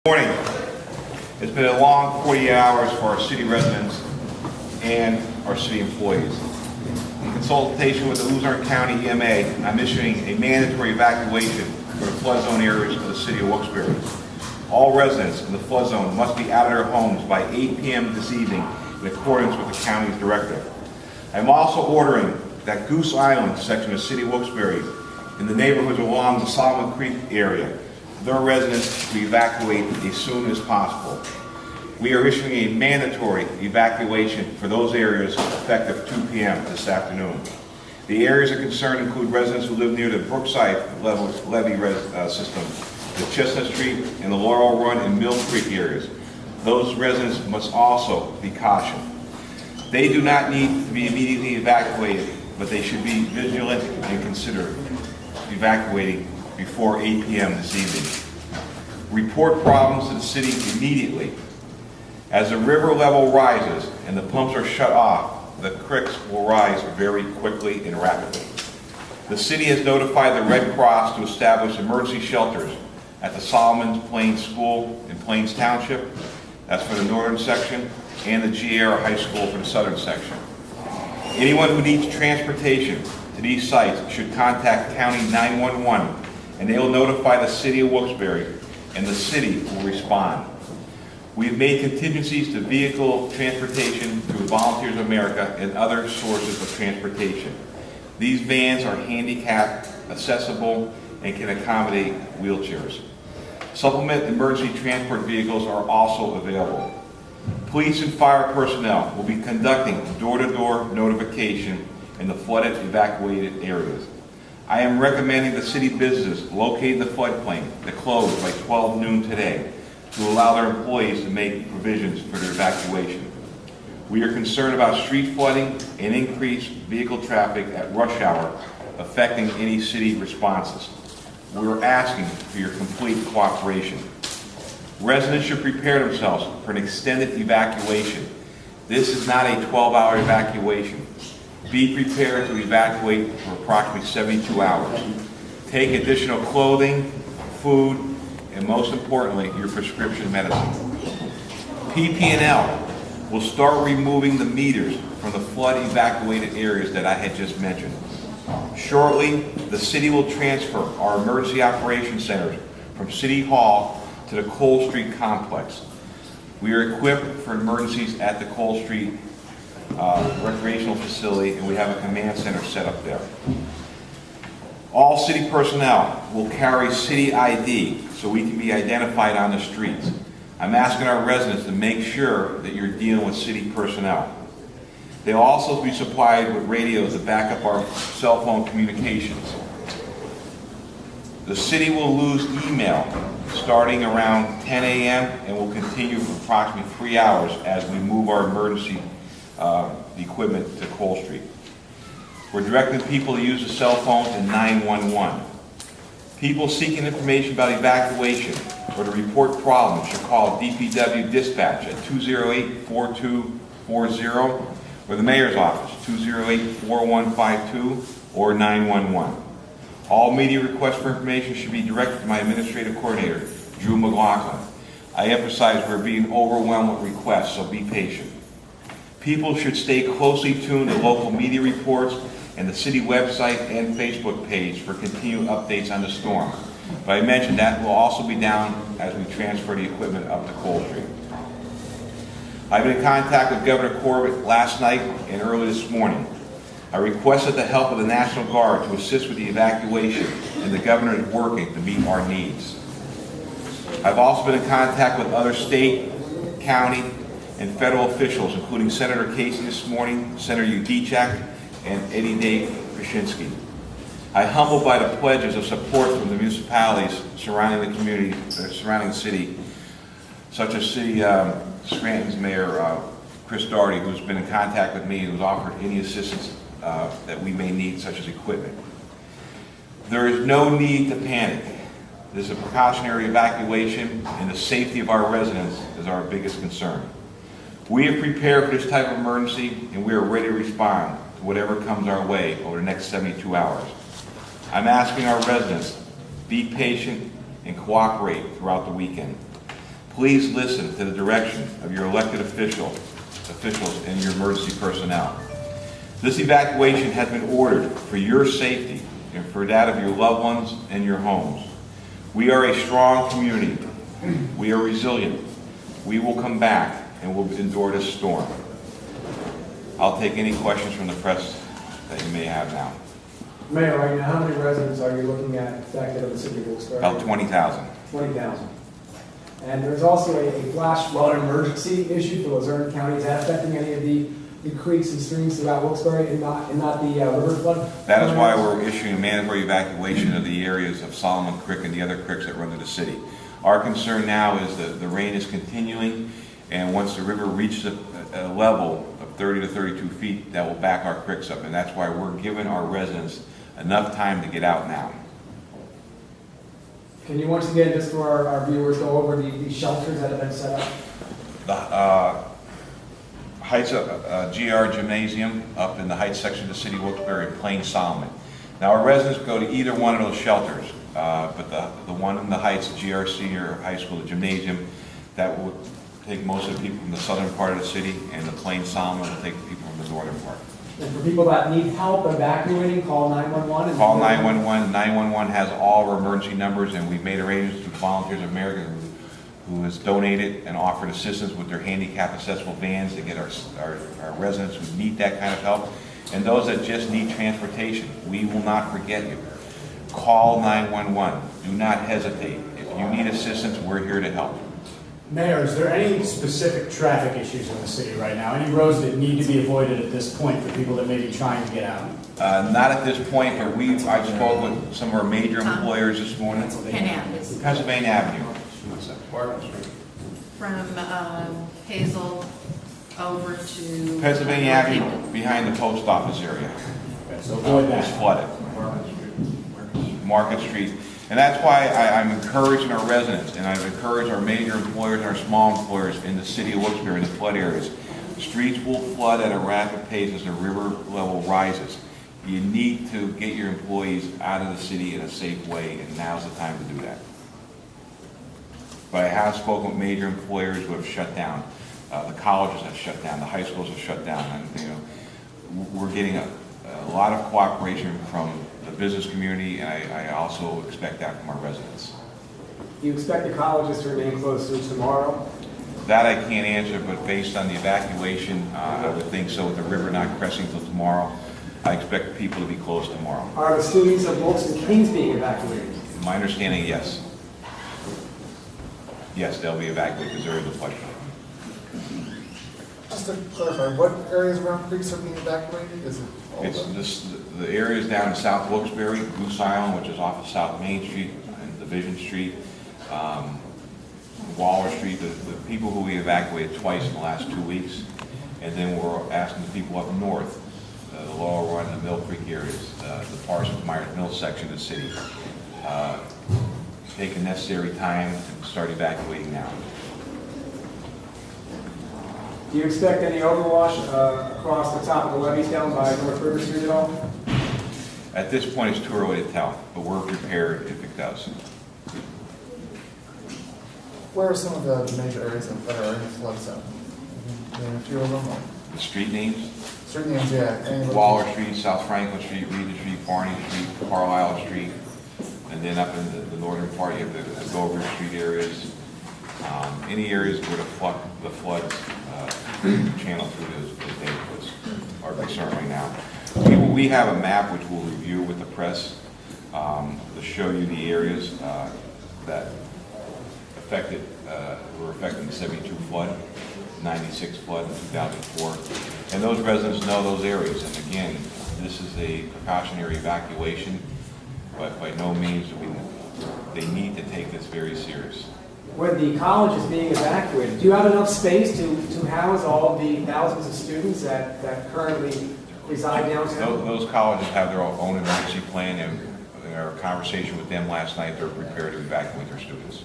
Morning. It's been a long 48 hours for our city residents and our city employees. In consultation with the Luzerne County EMA, I'm issuing a mandatory evacuation for the flood zone areas of the city of Wilkes-Barre. All residents in the flood zone must be out of their homes by 8 p.m. this evening in accordance with the county's directive. I'm also ordering that Goose Island section of the city of Wilkes-Barre in the neighborhoods along the Solomon Creek area, their residents to evacuate as soon as possible. We are issuing a mandatory evacuation for those areas effective 2 p.m. this afternoon. The areas of concern include residents who live near the Brookside levee system, the Chestnut Street and the Laurel Run and Mill Creek areas. Those residents must also be cautioned. They do not need to be immediately evacuated, but they should be vigilant and consider evacuating before 8 p.m. this evening. Report problems to the city immediately. As the river level rises and the pumps are shut off, the creeks will rise very quickly and rapidly. The city has notified the Red Cross to establish emergency shelters at the Solomon Plains School in Plains Township, that's for the northern section, and the G.R. High School for the southern section. Anyone who needs transportation to these sites should contact County 911 and they will notify the city of Wilkes-Barre and the city will respond. We have made contingencies to vehicle transportation through Volunteers of America and other sources of transportation. These vans are handicapped, accessible, and can accommodate wheelchairs. Supplement emergency transport vehicles are also available. Police and fire personnel will be conducting door-to-door notification in the flooded evacuated areas. I am recommending the city businesses located in the floodplain to close by 12 noon today to allow their employees to make provisions for their evacuation. We are concerned about street flooding and increased vehicle traffic at rush hour affecting any city responses. We are asking for your complete cooperation. Residents should prepare themselves for an extended evacuation. This is not a 12-hour evacuation. Be prepared to evacuate for approximately 72 hours. Take additional clothing, food, and most importantly, your prescription medicine. PP&L will start removing the meters from the flood evacuated areas that I had just mentioned. Shortly, the city will transfer our emergency operations centers from City Hall to the Coal Street complex. We are equipped for emergencies at the Coal Street Recreational Facility, and we have a command center set up there. All city personnel will carry city ID so we can be identified on the streets. I'm asking our residents to make sure that you're dealing with city personnel. They'll also be supplied with radios to back up our cell phone communications. The city will lose email starting around 10 a.m. and will continue for approximately 3 hours as we move our emergency equipment to Coal Street. We're directing people to use the cell phones in 911. People seeking information about evacuation or to report problems should call DPW Dispatch at 208-4240 or the Mayor's Office, 208-4152 or 911. All media requests for information should be directed to my administrative coordinator, Drew McLaughlin. I emphasize we're being overwhelmed with requests, so be patient. People should stay closely tuned to local media reports and the city website and Facebook page for continued updates on the storm. But I mentioned that will also be down as we transfer the equipment up to Coal Street. I've been in contact with Governor Corbett last night and early this morning. I requested the help of the National Guard to assist with the evacuation, and the governor is working to meet our needs. I've also been in contact with other state, county, and federal officials, including Senator Casey this morning, Senator Udechak, and Eddie Dave Krasinski. I'm humbled by the pledges of support from the municipalities surrounding the community, surrounding the city, such as Scranton's Mayor Chris Daugherty, who's been in contact with me and who's offered any assistance that we may need, such as equipment. There is no need to panic. This is a precautionary evacuation, and the safety of our residents is our biggest concern. We have prepared for this type of emergency, and we are ready to respond to whatever comes our way over the next 72 hours. I'm asking our residents, be patient and cooperate throughout the weekend. Please listen to the direction of your elected officials and your emergency personnel. This evacuation has been ordered for your safety and for that of your loved ones and your homes. We are a strong community. We are resilient. We will come back and will endure this storm. I'll take any questions from the press that you may have now. Mayor, right now, how many residents are you looking at affected of the city of Wilkes-Barre? About 20,000. 20,000. And there's also a flash flood emergency issue for Luzerne County. Is that affecting any of the creeks and streams throughout Wilkes-Barre and not the river flood? That is why we're issuing a mandatory evacuation of the areas of Solomon Creek and the other creeks that run to the city. Our concern now is that the rain is continuing, and once the river reaches a level of 30 to 32 feet, that will back our creeks up, and that's why we're giving our residents enough time to get out now. Can you once again, just for our viewers, go over the shelters that have been set up? The Heights GR Gymnasium up in the Heights section of the city of Wilkes-Barre and Plain Solomon. Now our residents go to either one of those shelters, but the one in the Heights, the GR Senior High School, the gymnasium, that will take most of the people from the southern part of the city, and the Plain Solomon will take the people from the northern part. And for people that need help evacuating, call 911. Call 911. 911 has all of our emergency numbers, and we've made arrangements with Volunteers of America who has donated and offered assistance with their handicap accessible vans to get our residents who need that kind of help, and those that just need transportation. We will not forget you. Call 911. Do not hesitate. If you need assistance, we're here to help. Mayor, is there any specific traffic issues in the city right now? Any roads that need to be avoided at this point for people that may be trying to get out? Not at this point, but I've spoken with some of our major employers this morning. Pennsylvania Avenue. From Hazel over to Pennsylvania Avenue, behind the post office area. Okay, so avoid that. It's flooded. Market Street. And that's why I'm encouraging our residents, and I've encouraged our major employers and our small employers in the city of Wilkes-Barre in the flood areas. The streets will flood at a rapid pace as the river level rises. You need to get your employees out of the city in a safe way, and now's the time to do that. But I have spoken with major employers who have shut down. The colleges have shut down. The high schools have shut down. And we're getting a lot of cooperation from the business community, and I also expect that from our residents. Do you expect the colleges to remain closed through tomorrow? That I can't answer, but based on the evacuation, I would think so. With the river not cresting till tomorrow, I expect people to be closed tomorrow. Are the students of Wilkes and Kings being evacuated? My understanding, yes. Yes, they'll be evacuated because there is a flood. Just to clarify, what areas around creeks are being evacuated? Is it all It's of them? the areas down in South Wilkes-Barre, Goose Island, which is off of South Main Street and Division Street, Waller Street, the people who we evacuated twice in the last 2 weeks, and then we're asking the people up north, the Lower Run and the Mill Creek areas, the Parsons Myers Mill section of the city, take the necessary time and start evacuating now. Do you expect any overwash across the top of the levees down by North River Street at all? At this point, it's too early to tell, but we're prepared if it does. Where are some of the major areas that are in the flood zone? Name a few of them. The street names: Street names, yeah. Any Waller Street, South Franklin Street, Regent Street, Barney Street, Carlisle Street, and then up in the northern part, you have the Dover Street areas. Any areas where the floods channel through those neighborhoods are concerned right now. We have a map which we'll review with the press to show you the areas that were affected in the 72 flood, 96 flood, and 2004. And those residents know those areas. And again, this is a precautionary evacuation, but by no means they need to take this very serious. When the college is being evacuated, do you have enough space to house all of the thousands of students that currently reside downtown? Those colleges have their own emergency plan, and in our conversation with them last night, they're prepared to evacuate their students.